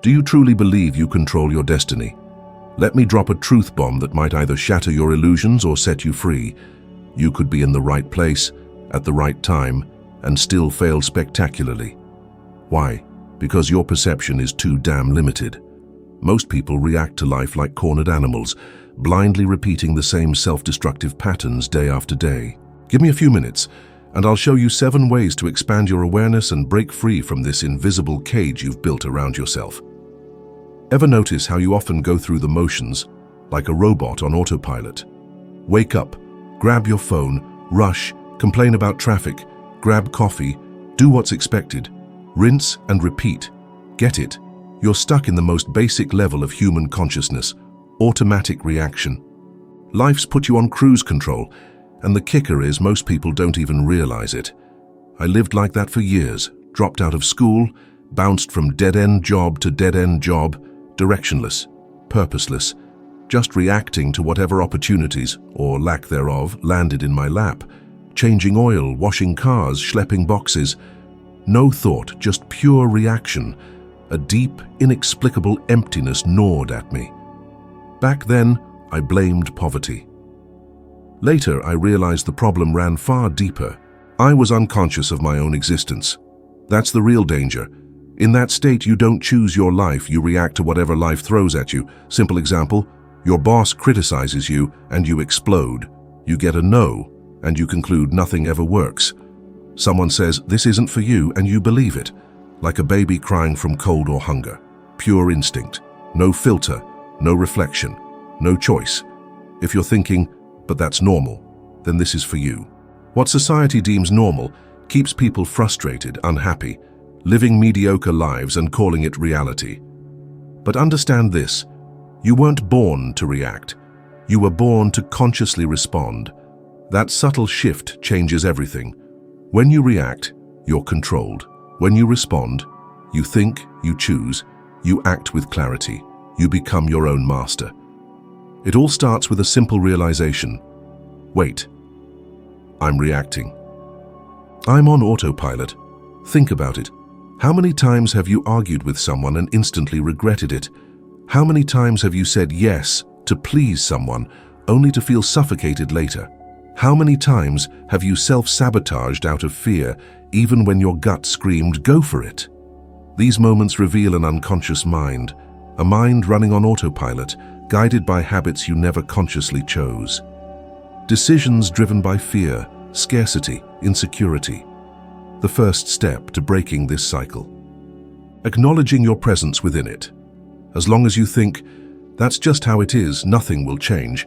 Do you truly believe you control your destiny? Let me drop a truth bomb that might either shatter your illusions or set you free. You could be in the right place, at the right time, and still fail spectacularly. Why? Because your perception is too damn limited. Most people react to life like cornered animals, blindly repeating the same self-destructive patterns day after day. Give me a few minutes, and I'll show you 7 ways to expand your awareness and break free from this invisible cage you've built around yourself. Ever notice how you often go through the motions, like a robot on autopilot? Wake up, grab your phone, rush, complain about traffic, grab coffee, do what's expected, rinse and repeat. Get it? You're stuck in the most basic level of human consciousness, automatic reaction. Life's put you on cruise control, and the kicker is most people don't even realize it. I lived like that for years, dropped out of school, bounced from dead-end job to dead-end job, directionless, purposeless, just reacting to whatever opportunities, or lack thereof, landed in my lap. Changing oil, washing cars, schlepping boxes. No thought, just pure reaction. A deep, inexplicable emptiness gnawed at me. Back then, I blamed poverty. Later, I realized the problem ran far deeper. I was unconscious of my own existence. That's the real danger. In that state, you don't choose your life, you react to whatever life throws at you. Simple example, your boss criticizes you and you explode. You get a no, and you conclude nothing ever works. Someone says, this isn't for you, and you believe it. Like a baby crying from cold or hunger. Pure instinct. No filter, no reflection, no choice. If you're thinking, but that's normal, then this is for you. What society deems normal keeps people frustrated, unhappy, living mediocre lives and calling it reality. But understand this, you weren't born to react. You were born to consciously respond. That subtle shift changes everything. When you react, you're controlled. When you respond, you think, you choose, you act with clarity. You become your own master. It all starts with a simple realization. Wait, I'm reacting. I'm on autopilot. Think about it. How many times have you argued with someone and instantly regretted it? How many times have you said yes to please someone only to feel suffocated later? How many times have you self-sabotaged out of fear even when your gut screamed, go for it? These moments reveal an unconscious mind, a mind running on autopilot, guided by habits you never consciously chose. Decisions driven by fear, scarcity, insecurity. The first step to breaking this cycle. Acknowledging your presence within it. As long as you think, that's just how it is, nothing will change.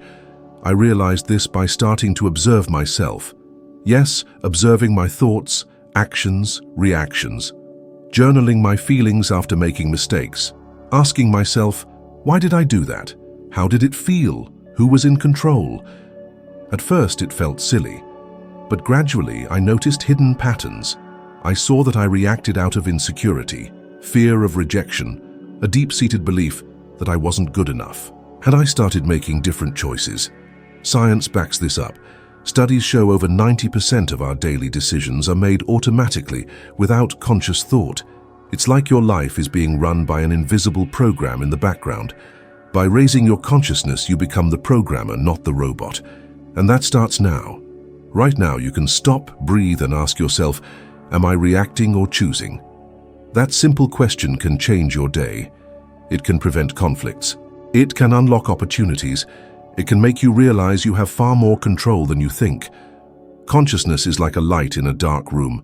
I realized this by starting to observe myself. Yes, observing my thoughts, actions, reactions. Journaling my feelings after making mistakes. Asking myself, why did I do that? How did it feel? Who was in control? At first it felt silly, but gradually I noticed hidden patterns. I saw that I reacted out of insecurity, fear of rejection, a deep-seated belief that I wasn't good enough. Had I started making different choices? Science backs this up. Studies show over 90% of our daily decisions are made automatically, without conscious thought. It's like your life is being run by an invisible program in the background. By raising your consciousness, you become the programmer, not the robot. And that starts now. Right now, you can stop, breathe, and ask yourself, am I reacting or choosing? That simple question can change your day. It can prevent conflicts. It can unlock opportunities. It can make you realize you have far more control than you think. Consciousness is like a light in a dark room.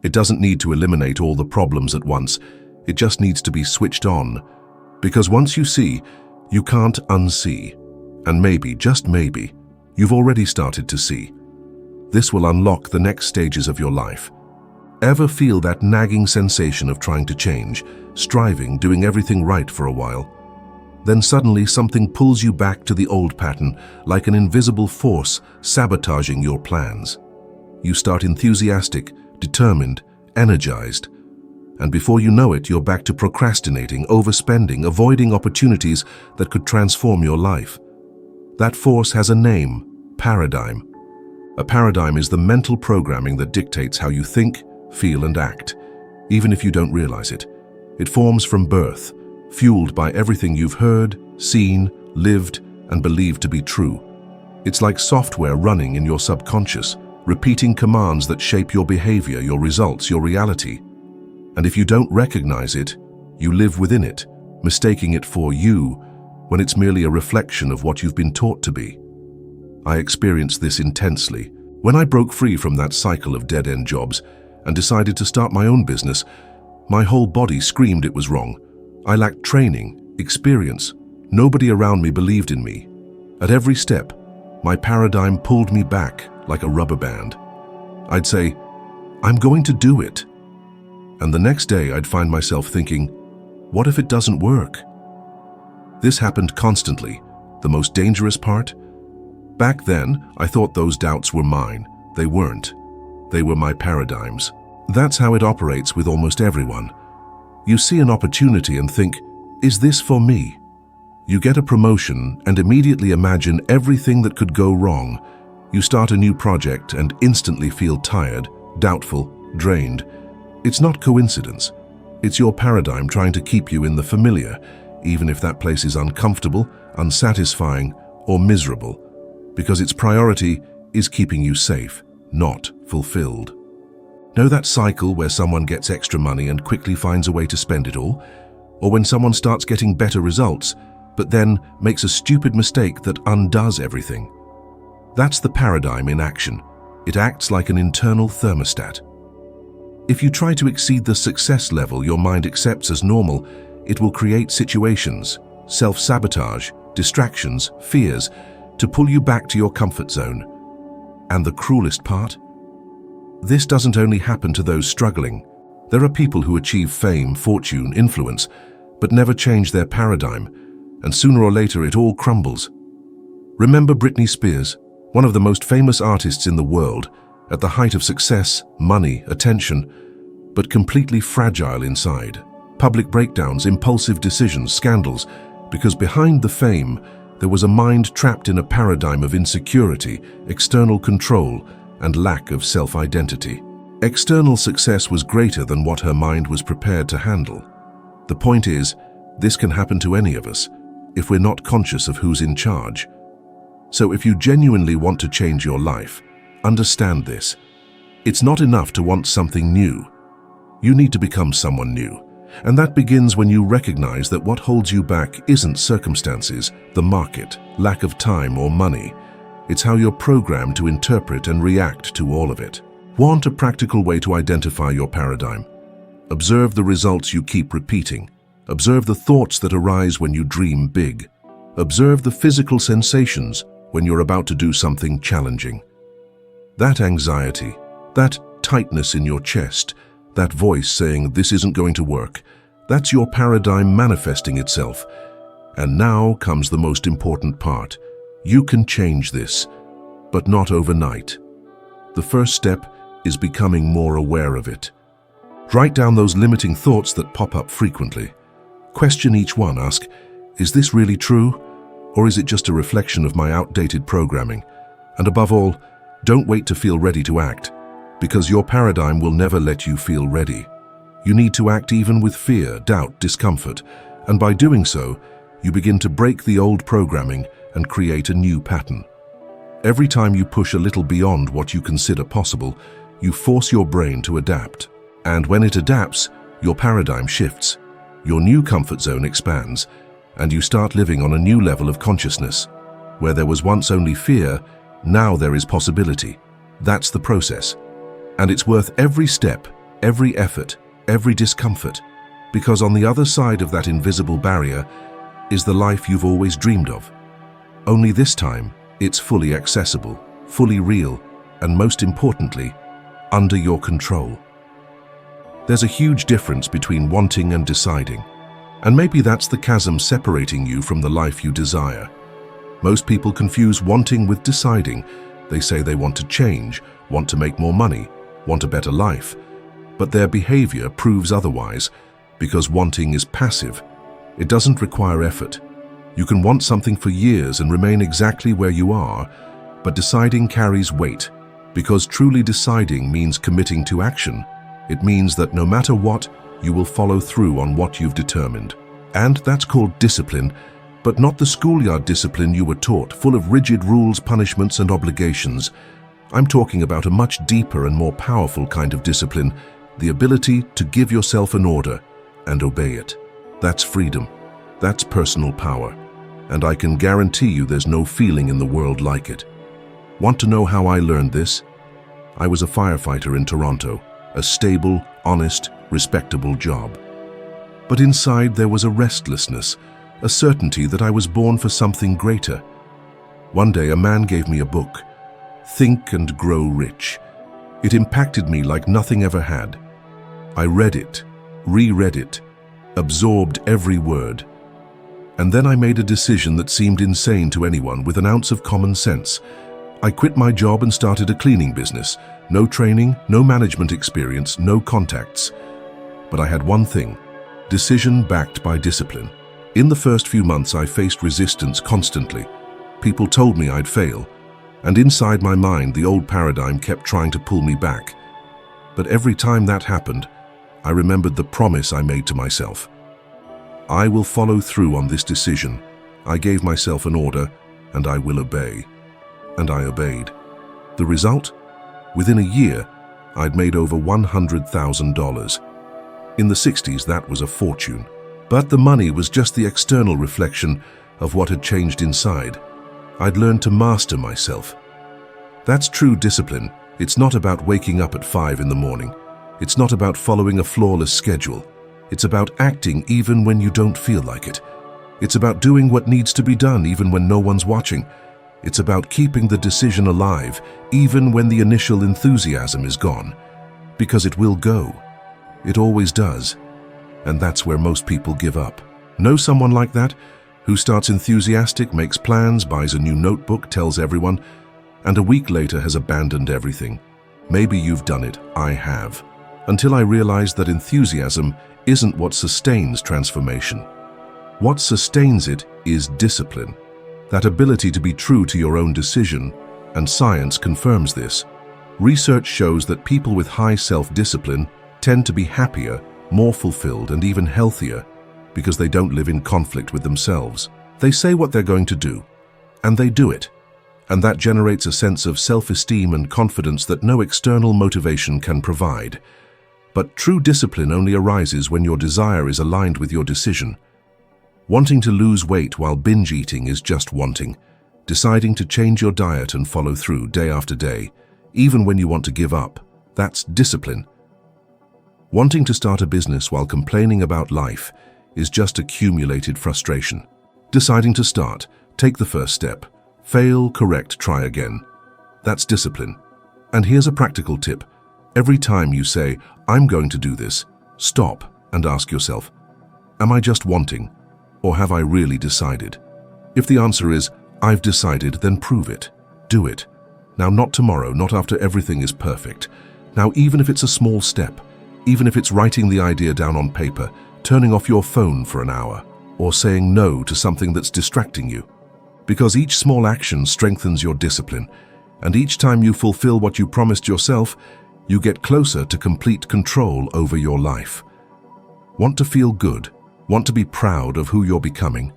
It doesn't need to eliminate all the problems at once. It just needs to be switched on. Because once you see, you can't unsee. And maybe, just maybe, you've already started to see. This will unlock the next stages of your life. Ever feel that nagging sensation of trying to change, striving, doing everything right for a while? Then suddenly something pulls you back to the old pattern, like an invisible force sabotaging your plans. You start enthusiastic, determined, energized, and before you know it, you're back to procrastinating, overspending, avoiding opportunities that could transform your life. That force has a name: paradigm. A paradigm is the mental programming that dictates how you think, feel, and act, even if you don't realize it. It forms from birth, fueled by everything you've heard, seen, lived, and believed to be true. It's like software running in your subconscious, repeating commands that shape your behavior, your results, your reality. And if you don't recognize it, you live within it, mistaking it for you when it's merely a reflection of what you've been taught to be. I experienced this intensely. When I broke free from that cycle of dead-end jobs and decided to start my own business, my whole body screamed it was wrong. I lacked training, experience. Nobody around me believed in me. At every step, my paradigm pulled me back like a rubber band. I'd say, I'm going to do it. And the next day I'd find myself thinking, what if it doesn't work? This happened constantly. The most dangerous part? Back then, I thought those doubts were mine. They weren't. They were my paradigms. That's how it operates with almost everyone. You see an opportunity and think, is this for me? You get a promotion and immediately imagine everything that could go wrong. You start a new project and instantly feel tired, doubtful, drained. It's not coincidence. It's your paradigm trying to keep you in the familiar, even if that place is uncomfortable, unsatisfying, or miserable, because its priority is keeping you safe, not fulfilled. Know that cycle where someone gets extra money and quickly finds a way to spend it all? Or when someone starts getting better results, but then makes a stupid mistake that undoes everything? That's the paradigm in action. It acts like an internal thermostat. If you try to exceed the success level your mind accepts as normal, it will create situations, self-sabotage, distractions, fears, to pull you back to your comfort zone. And the cruelest part? This doesn't only happen to those struggling. There are people who achieve fame, fortune, influence, but never change their paradigm, and sooner or later it all crumbles. Remember Britney Spears, one of the most famous artists in the world, at the height of success, money, attention, but completely fragile inside. Public breakdowns, impulsive decisions, scandals, because behind the fame, there was a mind trapped in a paradigm of insecurity, external control, and lack of self-identity. External success was greater than what her mind was prepared to handle. The point is, this can happen to any of us, if we're not conscious of who's in charge. So if you genuinely want to change your life, understand this. It's not enough to want something new. You need to become someone new. And that begins when you recognize that what holds you back isn't circumstances, the market, lack of time, or money. It's how you're programmed to interpret and react to all of it. Want a practical way to identify your paradigm? Observe the results you keep repeating. Observe the thoughts that arise when you dream big. Observe the physical sensations when you're about to do something challenging. That anxiety, that tightness in your chest, that voice saying this isn't going to work, that's your paradigm manifesting itself. And now comes the most important part. You can change this, but not overnight. The first step is becoming more aware of it. Write down those limiting thoughts that pop up frequently. Question each one. Ask, is this really true? Or is it just a reflection of my outdated programming? And above all, don't wait to feel ready to act, because your paradigm will never let you feel ready. You need to act even with fear, doubt, discomfort, and by doing so, you begin to break the old programming and create a new pattern. Every time you push a little beyond what you consider possible, you force your brain to adapt. And when it adapts, your paradigm shifts. Your new comfort zone expands, and you start living on a new level of consciousness. Where there was once only fear, now there is possibility. That's the process. And it's worth every step, every effort, every discomfort, because on the other side of that invisible barrier is the life you've always dreamed of. Only this time, it's fully accessible, fully real, and most importantly, under your control. There's a huge difference between wanting and deciding, and maybe that's the chasm separating you from the life you desire. Most people confuse wanting with deciding. They say they want to change, want to make more money, want a better life, but their behavior proves otherwise, because wanting is passive. It doesn't require effort. You can want something for years and remain exactly where you are, but deciding carries weight, because truly deciding means committing to action. It means that no matter what, you will follow through on what you've determined. And that's called discipline, but not the schoolyard discipline you were taught, full of rigid rules, punishments, and obligations. I'm talking about a much deeper and more powerful kind of discipline, the ability to give yourself an order and obey it. That's freedom. That's personal power. And I can guarantee you there's no feeling in the world like it. Want to know how I learned this? I was a firefighter in Toronto, a stable, honest, respectable job. But inside there was a restlessness, a certainty that I was born for something greater. One day a man gave me a book, Think and Grow Rich. It impacted me like nothing ever had. I read it, reread it, absorbed every word. And then I made a decision that seemed insane to anyone with an ounce of common sense. I quit my job and started a cleaning business. No training, no management experience, no contacts. But I had one thing, decision backed by discipline. In the first few months I faced resistance constantly. People told me I'd fail, and inside my mind the old paradigm kept trying to pull me back. But every time that happened, I remembered the promise I made to myself. I will follow through on this decision. I gave myself an order, and I will obey. And I obeyed. The result? Within a year, I'd made over $100,000. In the 60s, that was a fortune. But the money was just the external reflection of what had changed inside. I'd learned to master myself. That's true discipline. It's not about waking up at 5 in the morning. It's not about following a flawless schedule. It's about acting even when you don't feel like it. It's about doing what needs to be done even when no one's watching. It's about keeping the decision alive even when the initial enthusiasm is gone. Because it will go. It always does. And that's where most people give up. Know someone like that? Who starts enthusiastic, makes plans, buys a new notebook, tells everyone, and a week later has abandoned everything. Maybe you've done it. I have. Until I realized that enthusiasm isn't what sustains transformation. What sustains it is discipline. That ability to be true to your own decision, and science confirms this. Research shows that people with high self-discipline tend to be happier, more fulfilled, and even healthier because they don't live in conflict with themselves. They say what they're going to do, and they do it. And that generates a sense of self-esteem and confidence that no external motivation can provide. But true discipline only arises when your desire is aligned with your decision. Wanting to lose weight while binge eating is just wanting. Deciding to change your diet and follow through day after day, even when you want to give up, that's discipline. Wanting to start a business while complaining about life is just accumulated frustration. Deciding to start, take the first step. Fail, correct, try again. That's discipline. And here's a practical tip. Every time you say, I'm going to do this, stop and ask yourself, am I just wanting, or have I really decided? If the answer is, I've decided, then prove it. Do it. Now, not tomorrow, not after everything is perfect. Now, even if it's a small step, even if it's writing the idea down on paper, turning off your phone for an hour, or saying no to something that's distracting you. Because each small action strengthens your discipline, and each time you fulfill what you promised yourself, you get closer to complete control over your life. Want to feel good? Want to be proud of who you're becoming?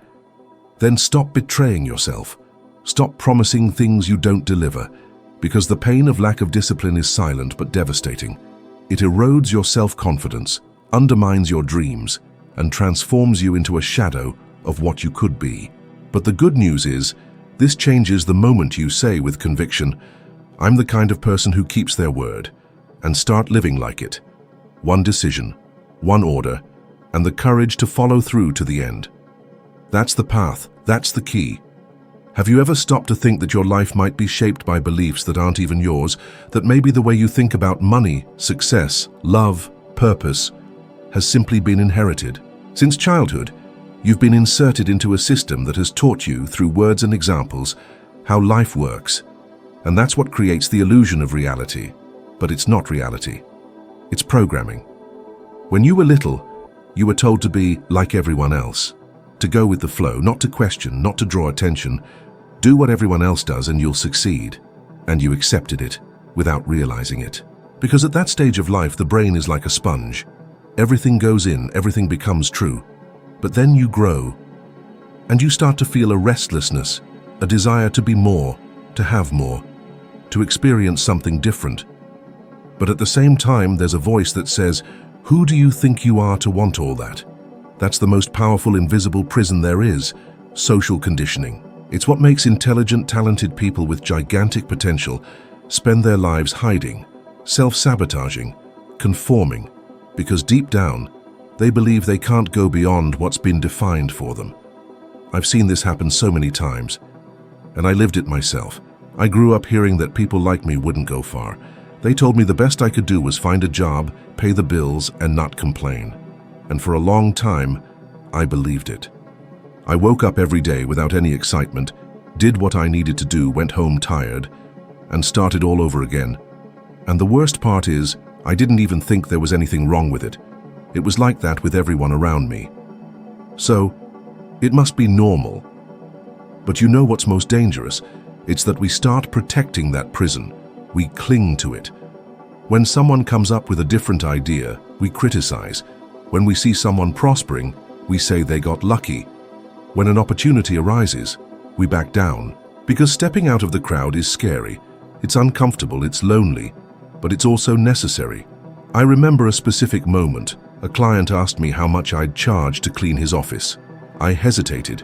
Then stop betraying yourself. Stop promising things you don't deliver, because the pain of lack of discipline is silent but devastating. It erodes your self-confidence, undermines your dreams, and transforms you into a shadow of what you could be. But the good news is, this changes the moment you say with conviction, I'm the kind of person who keeps their word, and start living like it. One decision, one order, and the courage to follow through to the end. That's the path, that's the key. Have you ever stopped to think that your life might be shaped by beliefs that aren't even yours, that maybe the way you think about money, success, love, purpose, has simply been inherited? Since childhood, you've been inserted into a system that has taught you, through words and examples, how life works. And that's what creates the illusion of reality. But it's not reality. It's programming. When you were little, you were told to be like everyone else, to go with the flow, not to question, not to draw attention. Do what everyone else does and you'll succeed. And you accepted it without realizing it. Because at that stage of life, the brain is like a sponge. Everything goes in, everything becomes true. But then you grow, and you start to feel a restlessness, a desire to be more, to have more, to experience something different. But at the same time, there's a voice that says, "Who do you think you are to want all that?" That's the most powerful invisible prison there is, social conditioning. It's what makes intelligent, talented people with gigantic potential spend their lives hiding, self-sabotaging, conforming, because deep down, they believe they can't go beyond what's been defined for them. I've seen this happen so many times, and I lived it myself. I grew up hearing that people like me wouldn't go far. They told me the best I could do was find a job, pay the bills, and not complain. And for a long time, I believed it. I woke up every day without any excitement, did what I needed to do, went home tired, and started all over again. And the worst part is, I didn't even think there was anything wrong with it. It was like that with everyone around me. So, it must be normal. But you know what's most dangerous? It's that we start protecting that prison. We cling to it. When someone comes up with a different idea, we criticize. When we see someone prospering, we say they got lucky. When an opportunity arises, we back down. Because stepping out of the crowd is scary. It's uncomfortable, it's lonely, but it's also necessary. I remember a specific moment. A client asked me how much I'd charge to clean his office. I hesitated.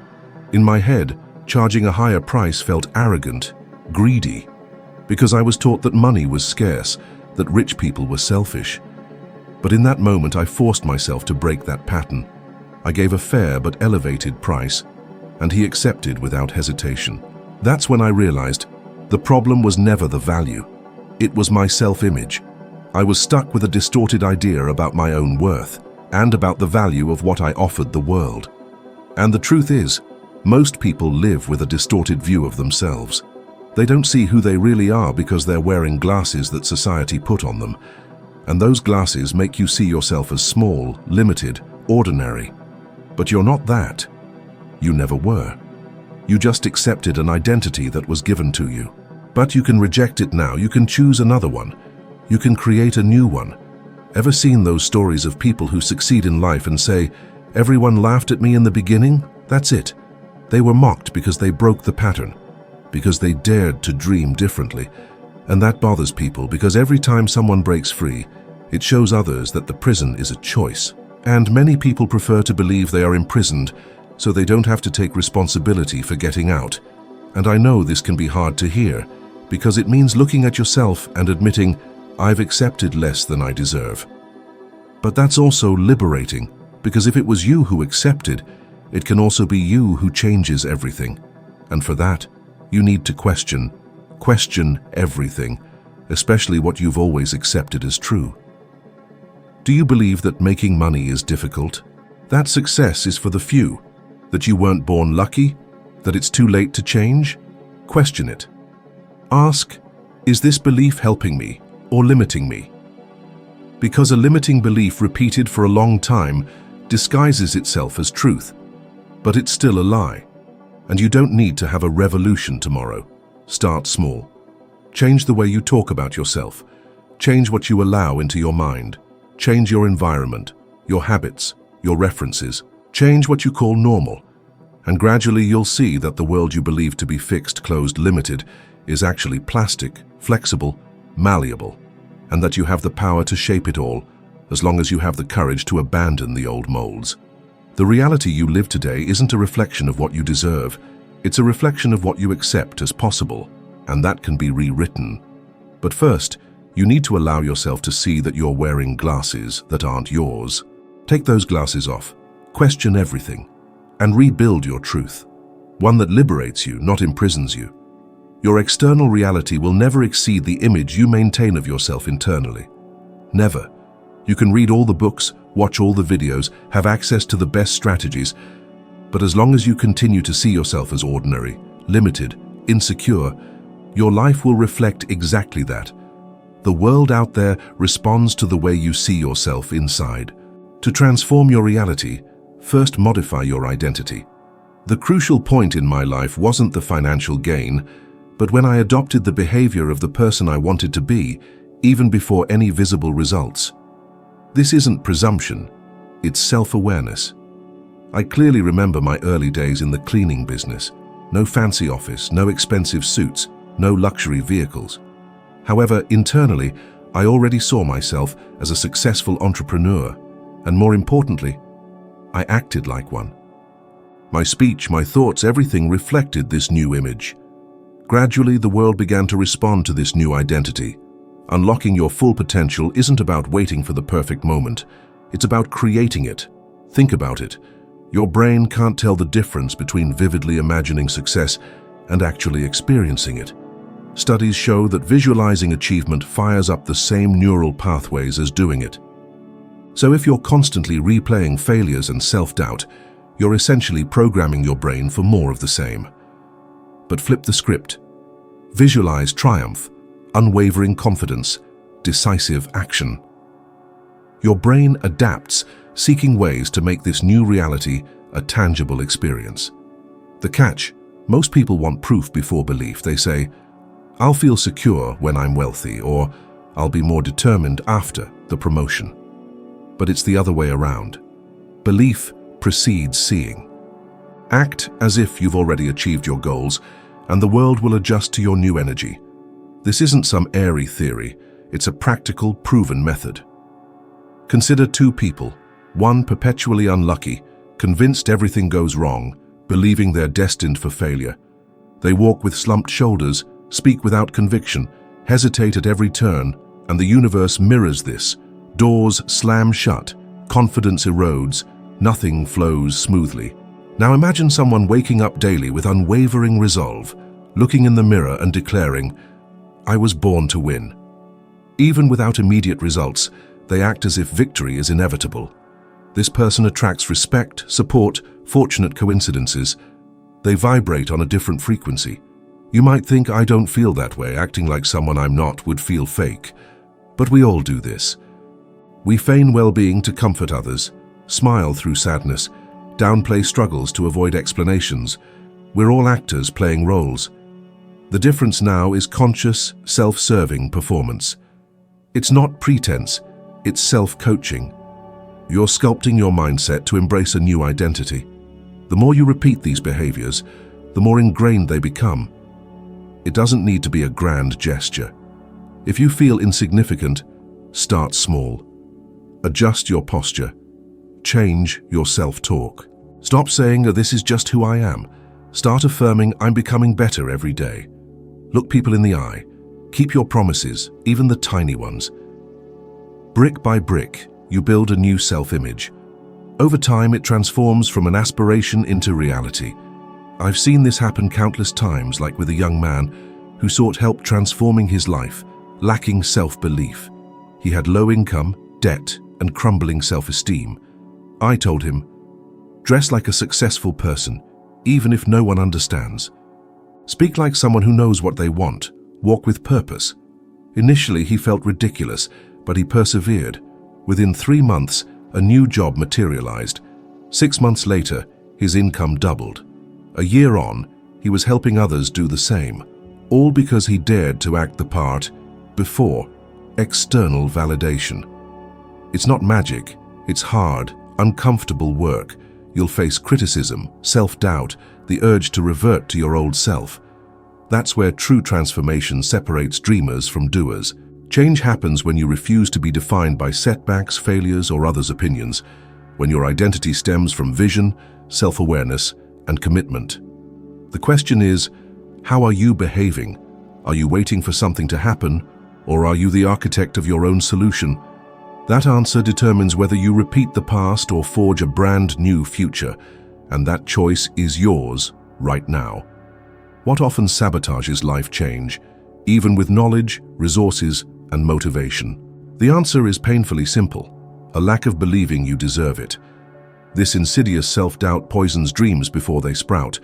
In my head, charging a higher price felt arrogant, greedy, because I was taught that money was scarce, that rich people were selfish. But in that moment, I forced myself to break that pattern. I gave a fair but elevated price, and he accepted without hesitation. That's when I realized the problem was never the value. It was my self-image. I was stuck with a distorted idea about my own worth and about the value of what I offered the world. And the truth is, most people live with a distorted view of themselves. They don't see who they really are because they're wearing glasses that society put on them. And those glasses make you see yourself as small, limited, ordinary. But you're not that. You never were. You just accepted an identity that was given to you. But you can reject it now. You can choose another one. You can create a new one. Ever seen those stories of people who succeed in life and say, "Everyone laughed at me in the beginning"? That's it. They were mocked because they broke the pattern, because they dared to dream differently. And that bothers people because every time someone breaks free, it shows others that the prison is a choice. And many people prefer to believe they are imprisoned so they don't have to take responsibility for getting out. And I know this can be hard to hear because it means looking at yourself and admitting, "I've accepted less than I deserve." But that's also liberating because if it was you who accepted, it can also be you who changes everything. And for that, you need to question everything, especially what you've always accepted as true. Do you believe that making money is difficult? That success is for the few? That you weren't born lucky? That it's too late to change? Question it. Ask, is this belief helping me or limiting me? Because a limiting belief repeated for a long time disguises itself as truth, but it's still a lie. And you don't need to have a revolution tomorrow. Start small. Change the way you talk about yourself. Change what you allow into your mind. Change your environment, your habits, your references. Change what you call normal. And gradually you'll see that the world you believe to be fixed, closed, limited is actually plastic, flexible, malleable, and that you have the power to shape it all as long as you have the courage to abandon the old molds. The reality you live today isn't a reflection of what you deserve. It's a reflection of what you accept as possible, and that can be rewritten. But first, you need to allow yourself to see that you're wearing glasses that aren't yours. Take those glasses off, question everything, and rebuild your truth. One that liberates you, not imprisons you. Your external reality will never exceed the image you maintain of yourself internally. Never. You can read all the books, watch all the videos, have access to the best strategies, but as long as you continue to see yourself as ordinary, limited, insecure, your life will reflect exactly that. The world out there responds to the way you see yourself inside. To transform your reality, first modify your identity. The crucial point in my life wasn't the financial gain, but when I adopted the behavior of the person I wanted to be, even before any visible results. This isn't presumption, it's self-awareness. I clearly remember my early days in the cleaning business. No fancy office, no expensive suits, no luxury vehicles. However, internally, I already saw myself as a successful entrepreneur, and more importantly, I acted like one. My speech, my thoughts, everything reflected this new image. Gradually, the world began to respond to this new identity. Unlocking your full potential isn't about waiting for the perfect moment. It's about creating it. Think about it. Your brain can't tell the difference between vividly imagining success and actually experiencing it. Studies show that visualizing achievement fires up the same neural pathways as doing it. So if you're constantly replaying failures and self-doubt, you're essentially programming your brain for more of the same. But flip the script. Visualize triumph, unwavering confidence, decisive action. Your brain adapts, seeking ways to make this new reality a tangible experience. The catch: most people want proof before belief. They say, "I'll feel secure when I'm wealthy," or "I'll be more determined after the promotion." But it's the other way around. Belief precedes seeing. Act as if you've already achieved your goals, and the world will adjust to your new energy. This isn't some airy theory, it's a practical, proven method. Consider two people, one perpetually unlucky, convinced everything goes wrong, believing they're destined for failure. They walk with slumped shoulders, speak without conviction, hesitate at every turn, and the universe mirrors this. Doors slam shut, confidence erodes, nothing flows smoothly. Now imagine someone waking up daily with unwavering resolve, looking in the mirror and declaring, "I was born to win." Even without immediate results, they act as if victory is inevitable. This person attracts respect, support, fortunate coincidences. They vibrate on a different frequency. You might think, "I don't feel that way, acting like someone I'm not would feel fake." But we all do this. We feign well-being to comfort others, smile through sadness, downplay struggles to avoid explanations. We're all actors playing roles. The difference now is conscious, self-serving performance. It's not pretense, it's self-coaching. You're sculpting your mindset to embrace a new identity. The more you repeat these behaviors, the more ingrained they become. It doesn't need to be a grand gesture. If you feel insignificant, start small. Adjust your posture. Change your self-talk. Stop saying, "This is just who I am." Start affirming, "I'm becoming better every day." Look people in the eye. Keep your promises, even the tiny ones. Brick by brick, you build a new self-image. Over time, it transforms from an aspiration into reality. I've seen this happen countless times, like with a young man who sought help transforming his life, lacking self-belief. He had low income, debt, and crumbling self-esteem. I told him, "Dress like a successful person, even if no one understands. Speak like someone who knows what they want. Walk with purpose." Initially, he felt ridiculous, but he persevered. Within 3 months, a new job materialized. 6 months later, his income doubled. A year on, he was helping others do the same, all because he dared to act the part before external validation. It's not magic, it's hard, uncomfortable work. You'll face criticism, self-doubt, the urge to revert to your old self. That's where true transformation separates dreamers from doers. Change happens when you refuse to be defined by setbacks, failures, or others' opinions, when your identity stems from vision, self-awareness, and commitment. The question is, how are you behaving? Are you waiting for something to happen, or are you the architect of your own solution? That answer determines whether you repeat the past or forge a brand new future, and that choice is yours right now. What often sabotages life change, even with knowledge, resources, and motivation? The answer is painfully simple: a lack of believing you deserve it. This insidious self-doubt poisons dreams before they sprout.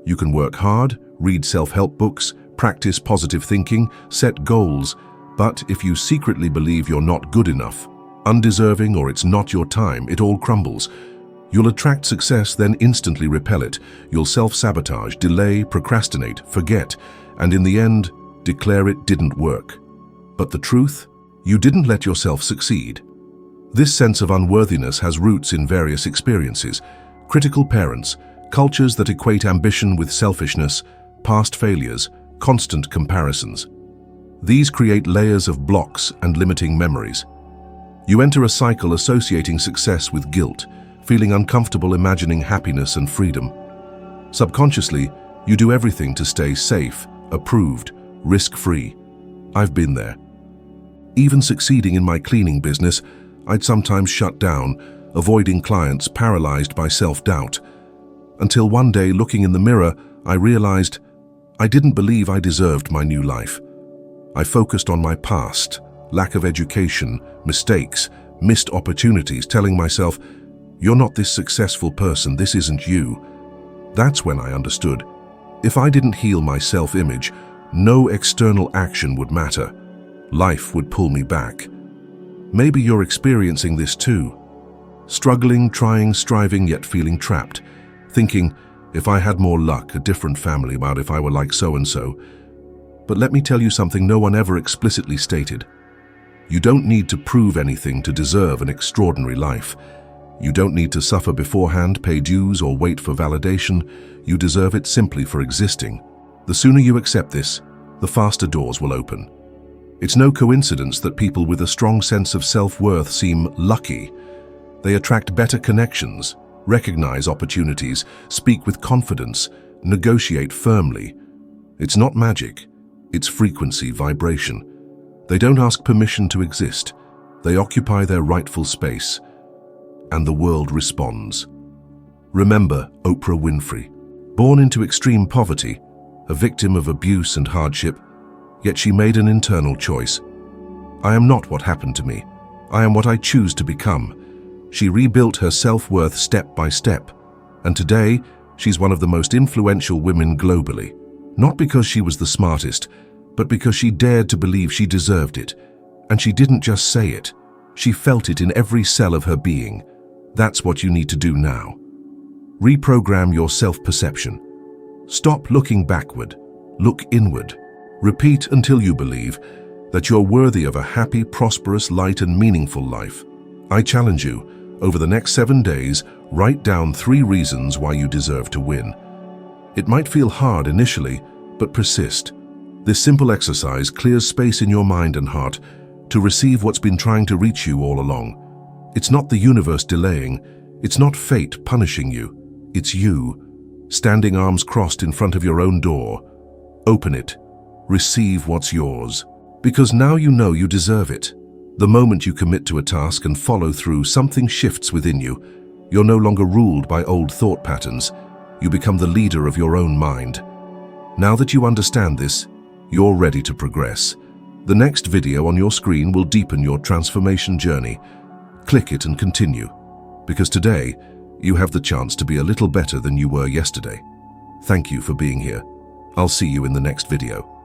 You can work hard, read self-help books, practice positive thinking, set goals, but if you secretly believe you're not good enough, undeserving, or it's not your time, it all crumbles. You'll attract success, then instantly repel it. You'll self-sabotage, delay, procrastinate, forget, and in the end, declare it didn't work. But the truth? You didn't let yourself succeed. This sense of unworthiness has roots in various experiences: Critical parents, cultures that equate ambition with selfishness, past failures, constant comparisons. These create layers of blocks and limiting memories. You enter a cycle associating success with guilt, feeling uncomfortable imagining happiness and freedom. Subconsciously, you do everything to stay safe, approved, risk-free. I've been there. Even succeeding in my cleaning business, I'd sometimes shut down, avoiding clients paralyzed by self-doubt. Until one day, looking in the mirror, I realized I didn't believe I deserved my new life. I focused on my past, lack of education, mistakes, missed opportunities, telling myself, "You're not this successful person, this isn't you." That's when I understood. If I didn't heal my self-image, no external action would matter. Life would pull me back. Maybe you're experiencing this too. Struggling, trying, striving, yet feeling trapped. Thinking, if I had more luck, a different family, about if I were like so-and-so. But let me tell you something no one ever explicitly stated. You don't need to prove anything to deserve an extraordinary life. You don't need to suffer beforehand, pay dues, or wait for validation. You deserve it simply for existing. The sooner you accept this, the faster doors will open. It's no coincidence that people with a strong sense of self-worth seem lucky. They attract better connections, recognize opportunities, speak with confidence, negotiate firmly. It's not magic, it's frequency, vibration. They don't ask permission to exist. They occupy their rightful space, and the world responds. Remember Oprah Winfrey. Born into extreme poverty, a victim of abuse and hardship, yet she made an internal choice. I am not what happened to me. I am what I choose to become. She rebuilt her self-worth step by step, and today she's one of the most influential women globally. Not because she was the smartest, but because she dared to believe she deserved it. And she didn't just say it, she felt it in every cell of her being. That's what you need to do now. Reprogram your self-perception. Stop looking backward, look inward. Repeat until you believe that you're worthy of a happy, prosperous, light, and meaningful life. I challenge you, over the next 7 days, write down 3 reasons why you deserve to win. It might feel hard initially, but persist. This simple exercise clears space in your mind and heart to receive what's been trying to reach you all along. It's not the universe delaying, it's not fate punishing you, it's you, standing arms crossed in front of your own door. Open it, receive what's yours, because now you know you deserve it. The moment you commit to a task and follow through, something shifts within you. You're no longer ruled by old thought patterns. You become the leader of your own mind. Now that you understand this, you're ready to progress. The next video on your screen will deepen your transformation journey. Click it and continue, because today you have the chance to be a little better than you were yesterday. Thank you for being here. I'll see you in the next video.